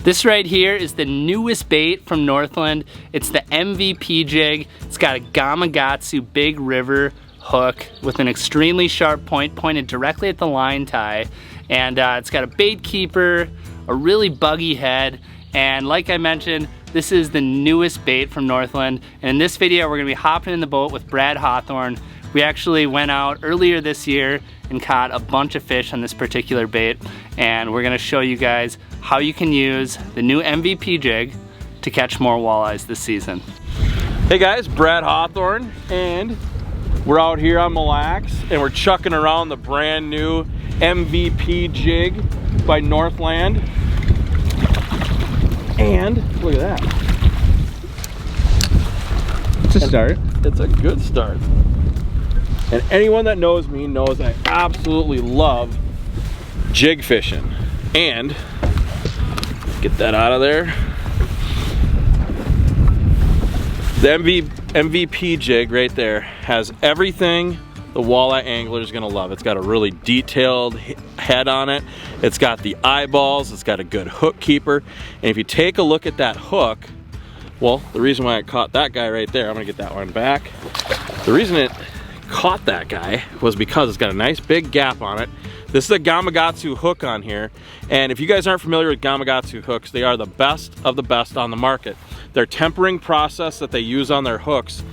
This right here is the newest bait from Northland. It's the MVP Jig. It's got a Gamakatsu big river hook with an extremely sharp point pointed directly at the line tie. And it's got a bait keeper, a really buggy head, and like I mentioned, this is the newest bait from Northland. And in this video, we're gonna be hopping in the boat with Brad Hawthorne. We actually went out earlier this year and caught a bunch of fish on this particular bait, and we're gonna show you guys how you can use the new MVP Jig to catch more walleyes this season. Hey guys, Brad Hawthorne, and we're out here on Mille Lacs, and we're chucking around the brand new MVP Jig by Northland. And look at that. It's a start. It's a good start. And anyone that knows me knows I absolutely love jig fishing. And get that out of there. The MVP Jig right there has everything the walleye angler is gonna love. It's got a really detailed head on it. It's got the eyeballs. It's got a good hook keeper. And if you take a look at that hook, well, the reason why I caught that guy right there, I'm gonna get that one back. The reason it caught that guy was because it's got a nice big gap on it. This is a Gamakatsu hook on here, and if you guys aren't familiar with Gamakatsu hooks, they are the best of the best on the market. Their tempering process that they use on their hooks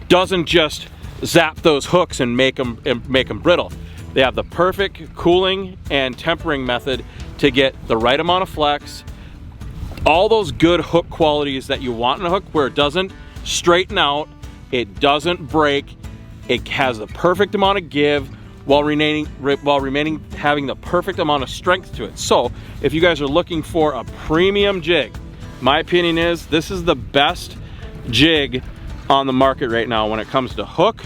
doesn't just zap those hooks and make them brittle. They have the perfect cooling and tempering method to get the right amount of flex, all those good hook qualities that you want in a hook, where it doesn't straighten out, it doesn't break, it has the perfect amount of give while remaining having the perfect amount of strength to it. So if you guys are looking for a premium jig, my opinion is this is the best jig on the market right now when it comes to hook,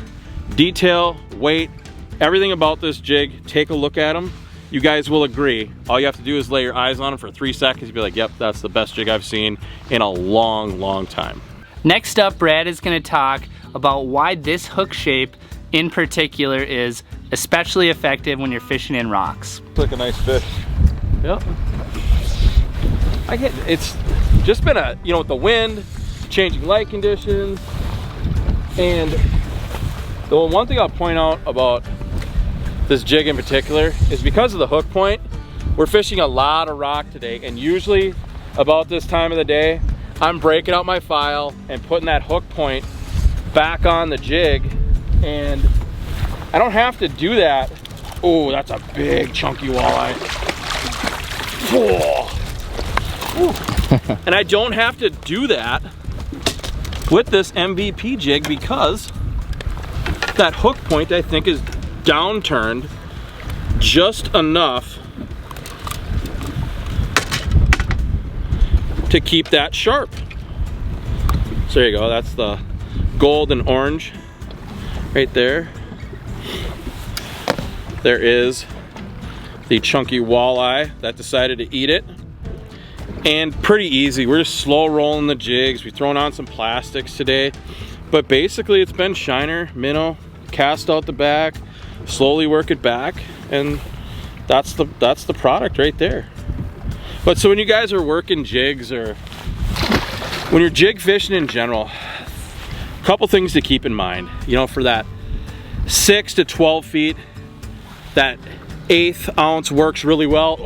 detail, weight, everything about this jig. Take a look at them. You guys will agree. All you have to do is lay your eyes on them for 3 seconds. You'll be like, yep, that's the best jig I've seen in a long, long time. Next up, Brad is gonna talk about why this hook shape in particular is especially effective when you're fishing in rocks. It's like a nice fish. Yep. It's just been a, you know, with the wind, changing light conditions, and the one thing I'll point out about this jig in particular is because of the hook point, we're fishing a lot of rock today, and usually about this time of the day, I'm breaking out my file and putting that hook point back on the jig, and I don't have to do that. Oh, that's a big chunky walleye. And I don't have to do that with this MVP jig because that hook point I think is downturned just enough to keep that sharp. So there you go, that's the gold and orange right there. There is the chunky walleye that decided to eat it. And pretty easy, we're just slow rolling the jigs. We've thrown on some plastics today, but basically it's been shiner, minnow, cast out the back, slowly work it back, and that's the product right there. But so when you guys are working jigs, or when you're jig fishing in general, a couple things to keep in mind. You know, for that 6 to 12 feet, that 1/8 ounce works really well.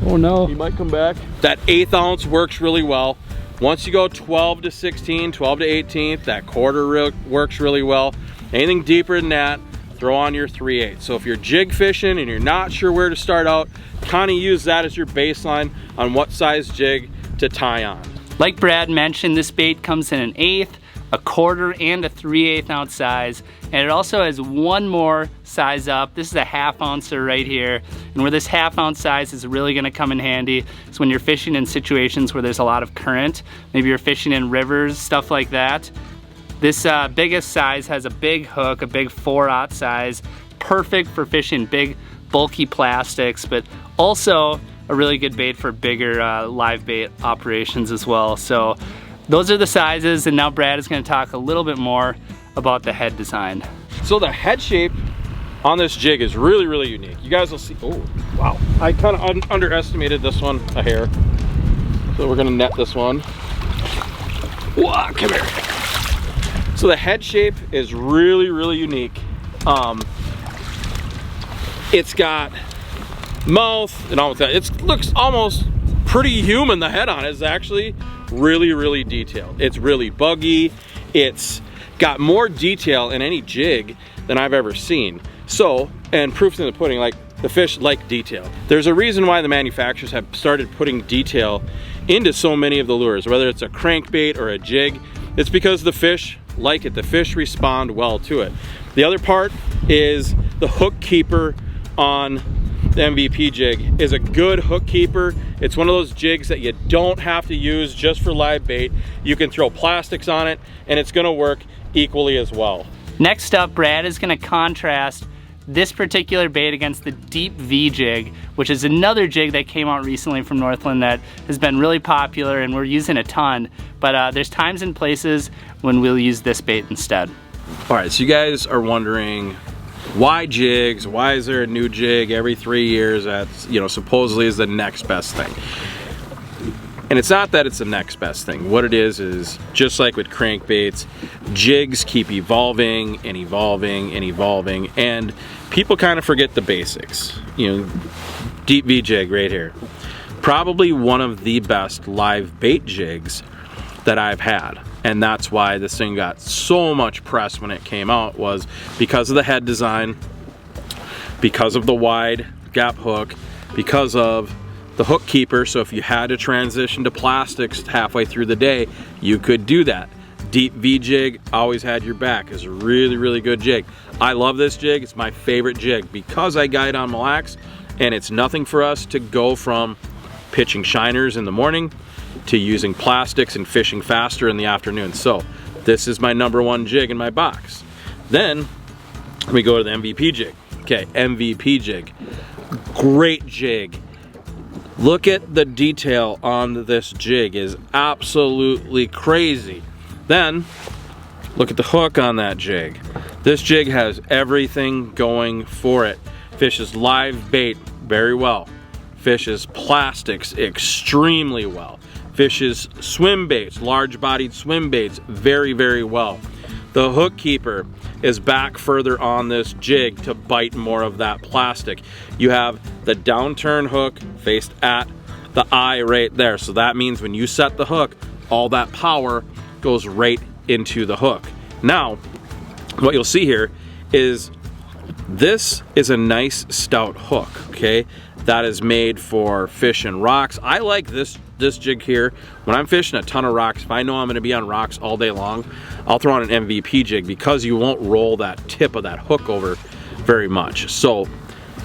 Oh no, he might come back. That 1/8 ounce works really well. Once you go 12 to 16, 12 to 18, that quarter works really well. Anything deeper than that, throw on your 3/8. So if you're jig fishing and you're not sure where to start out, kind of use that as your baseline on what size jig to tie on. Like Brad mentioned, this bait comes in an 1/8, a 1/4, and a 3/8 ounce size, and it also has one more size up. This is a 1/2 ouncer right here, and where this 1/2 ounce size is really going to come in handy is when you're fishing in situations where there's a lot of current. Maybe you're fishing in rivers, stuff like that. This biggest size has a big hook, a big 4/0 size, perfect for fishing big bulky plastics, but also a really good bait for bigger live bait operations as well. So those are the sizes, and now Brad is going to talk a little bit more about the head design. So the head shape on this jig is really, really unique. You guys will see. Oh, wow. I kind of underestimated this one a hair. So we're gonna net this one. Whoa, come here. So the head shape is really, really unique. It's got mouth and all that. It looks almost pretty human. The head on it is actually really, really detailed. It's really buggy. It's got more detail in any jig than I've ever seen. So, and proof's in the pudding, like the fish like detail. There's a reason why the manufacturers have started putting detail into so many of the lures, whether it's a crankbait or a jig. It's because the fish like it. The fish respond well to it. The other part is the hook keeper on the MVP jig is a good hook keeper. It's one of those jigs that you don't have to use just for live bait. You can throw plastics on it and it's gonna work equally as well. Next up, Brad is gonna contrast this particular bait against the Deep V jig, which is another jig that came out recently from Northland that has been really popular and we're using a ton, but there's times and places when we'll use this bait instead. All right, so you guys are wondering, why jigs? Why is there a new jig every 3 years that's, you know, supposedly is the next best thing? And it's not that it's the next best thing. What it is just like with crankbaits, jigs keep evolving and evolving and evolving, and people kind of forget the basics. You know, Deep V jig right here. Probably one of the best live bait jigs that I've had. And that's why this thing got so much press when it came out, was because of the head design, because of the wide gap hook, because of the hook keeper. So if you had to transition to plastics halfway through the day, you could do that. Deep V jig always had your back. It's a really, really good jig. I love this jig. It's my favorite jig because I guide on Mille Lacs, and it's nothing for us to go from pitching shiners in the morning to using plastics and fishing faster in the afternoon. So this is my #1 jig in my box. Then we go to the MVP jig. Okay, MVP jig, great jig. Look at the detail on this jig, is absolutely crazy. Then look at the hook on that jig. This jig has everything going for it. Fishes live bait very well. Fishes plastics extremely well. Fishes swim baits, large bodied swim baits, very, very well. The hook keeper is back further on this jig to bite more of that plastic. You have the downturn hook faced at the eye right there. So that means when you set the hook, all that power goes right into the hook. Now, what you'll see here is this is a nice stout hook, okay? That is made for fish and rocks. I like this jig here. When I'm fishing a ton of rocks, if I know I'm gonna be on rocks all day long, I'll throw on an MVP jig because you won't roll that tip of that hook over very much. So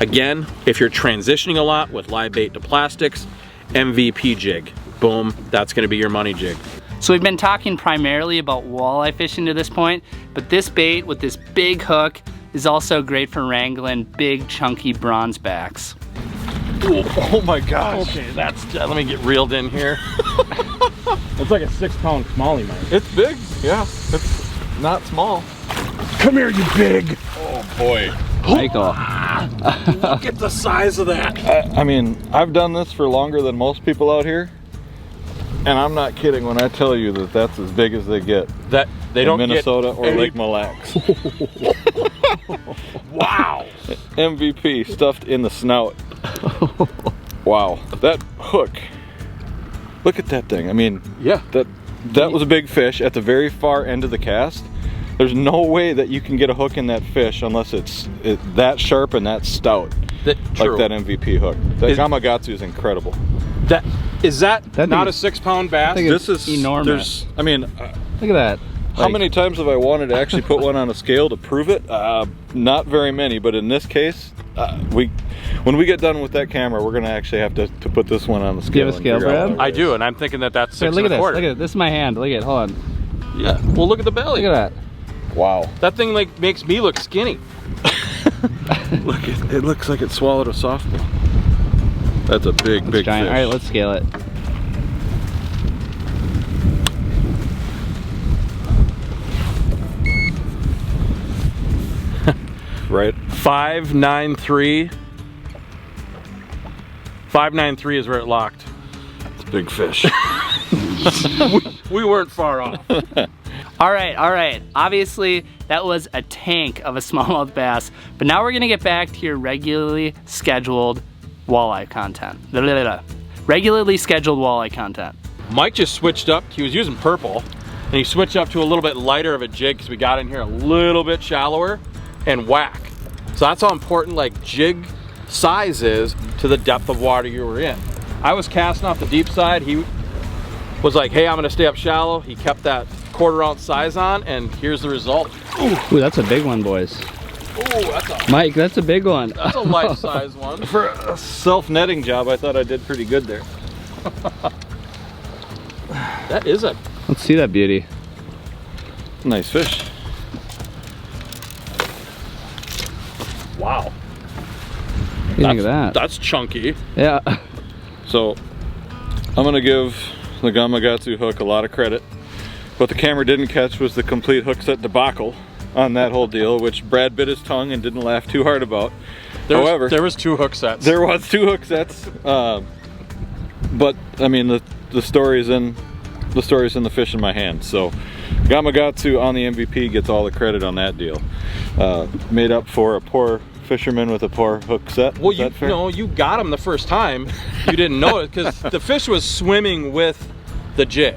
again, if you're transitioning a lot with live bait to plastics, MVP jig, boom, that's gonna be your money jig. So we've been talking primarily about walleye fishing to this point, but this bait with this big hook is also great for wrangling big chunky bronze backs. Oh my gosh. Okay, that's, let me get reeled in here. It's like a 6-pound smallie, man. It's big, yeah. It's not small. Come here, you big. Oh boy. Michael. Look at the size of that. I mean, I've done this for longer than most people out here, and I'm not kidding when I tell you that that's as big as they get. That they don't Minnesota get or any... Lake Mille Lacs. Wow. MVP stuffed in the snout. Wow, that hook. Look at that thing. I mean, yeah, that was a big fish at the very far end of the cast. There's no way that you can get a hook in that fish unless it's that sharp and that stout. Like that MVP hook. That Gamakatsu is incredible. Is that not a 6-pound bass? This is enormous. I mean, look at that. How many times have I wanted to actually put one on a scale to prove it? Not very many, but in this case, when we get done with that camera, we're gonna actually have to put this one on the scale. Do you have a scale, Brad? I do, and I'm thinking that that's 6 look at and a quarter. this. Look at this. This is my hand. Look at it. Hold on. Yeah. Well, look at the belly. Look at that. Wow. That thing like makes me look skinny. Look, it looks like it swallowed a softball. That's a big giant fish. All right, let's scale it. Right. 593. 593 is where it locked. It's Big fish. we weren't far off. All right. Obviously, that was a tank of a smallmouth bass, but now we're gonna get back to your regularly scheduled walleye content. Regularly scheduled walleye content. Mike just switched up. He was using purple, and he switched up to a little bit lighter of a jig because we got in here a little bit shallower, and whack. So that's how important like jig size is to the depth of water you were in. I was casting off the deep side. He was like, hey, I'm gonna stay up shallow. He kept that 1/4 ounce size on, and here's the result. Ooh, that's a big one, boys. Ooh, Mike, that's a big one. That's a life size one. For a self-netting job, I thought I did pretty good there. That is a... Let's see that beauty. Nice fish. Wow. What do you think of that? That's chunky. Yeah. So, I'm gonna give the Gamakatsu hook a lot of credit. What the camera didn't catch was the complete hook set debacle on that whole deal, which Brad bit his tongue and didn't laugh too hard about. However, there was 2 hook sets. There was 2 hook sets, but I mean the story's in the fish in my hand. So Gamakatsu on the MVP gets all the credit on that deal. Made up for a poor fisherman with a poor hook set. Well, you got him the first time. You didn't know it because the fish was swimming with the jig,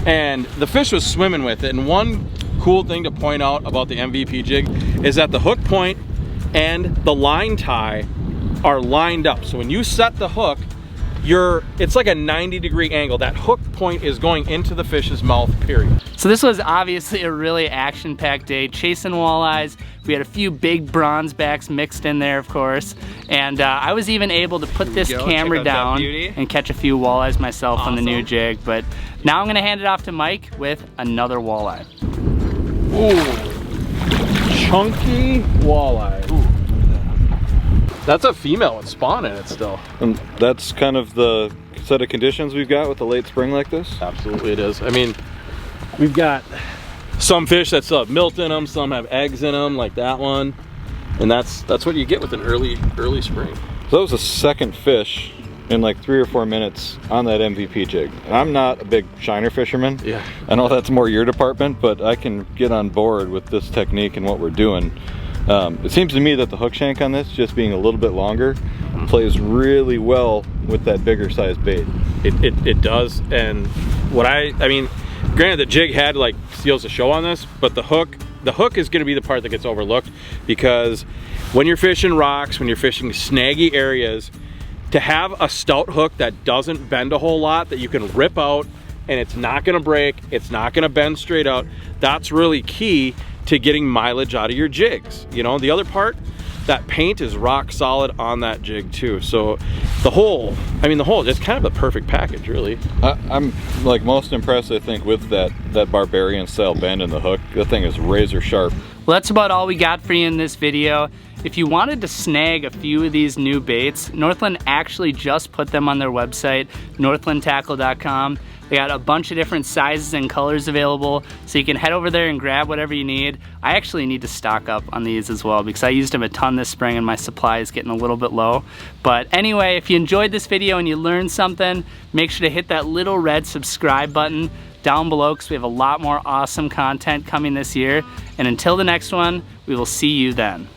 and the fish was swimming with it. And one cool thing to point out about the MVP jig is that the hook point and the line tie are lined up. So when you set the hook, it's like a 90-degree angle. That hook point is going into the fish's mouth, period. So this was obviously a really action-packed day, chasing walleyes. We had a few big bronze backs mixed in there, of course. And I was even able to put this camera down and catch a few walleyes myself on the new jig. But now I'm gonna hand it off to Mike with another walleye. Ooh, chunky walleye. Ooh. That's a female with spawn in it still. And that's kind of the set of conditions we've got with the late spring like this? Absolutely it is. I mean, we've got some fish that still have milt in them, some have eggs in them, like that one. And that's what you get with an early spring. So that was the second fish in like 3 or 4 minutes on that MVP jig. And I'm not a big shiner fisherman. Yeah. I know that's more your department, but I can get on board with this technique and what we're doing. It seems to me that the hook shank on this, just being a little bit longer, plays really well with that bigger size bait. It does, and I mean, granted the jig had like steals the show on this, but the hook is going to be the part that gets overlooked, because when you're fishing rocks, when you're fishing snaggy areas, to have a stout hook that doesn't bend a whole lot, that you can rip out and it's not going to break, it's not going to bend straight out, that's really key to getting mileage out of your jigs. You know, the other part, that paint is rock solid on that jig too. So the whole, it's kind of a perfect package, really. I'm like most impressed, I think, with that barbarian style bend in the hook. The thing is razor sharp. Well, that's about all we got for you in this video. If you wanted to snag a few of these new baits, Northland actually just put them on their website, northlandtackle.com. They got a bunch of different sizes and colors available, so you can head over there and grab whatever you need. I actually need to stock up on these as well, because I used them a ton this spring and my supply is getting a little bit low. But anyway, if you enjoyed this video and you learned something, make sure to hit that little red subscribe button down below, because we have a lot more awesome content coming this year. And until the next one, we will see you then.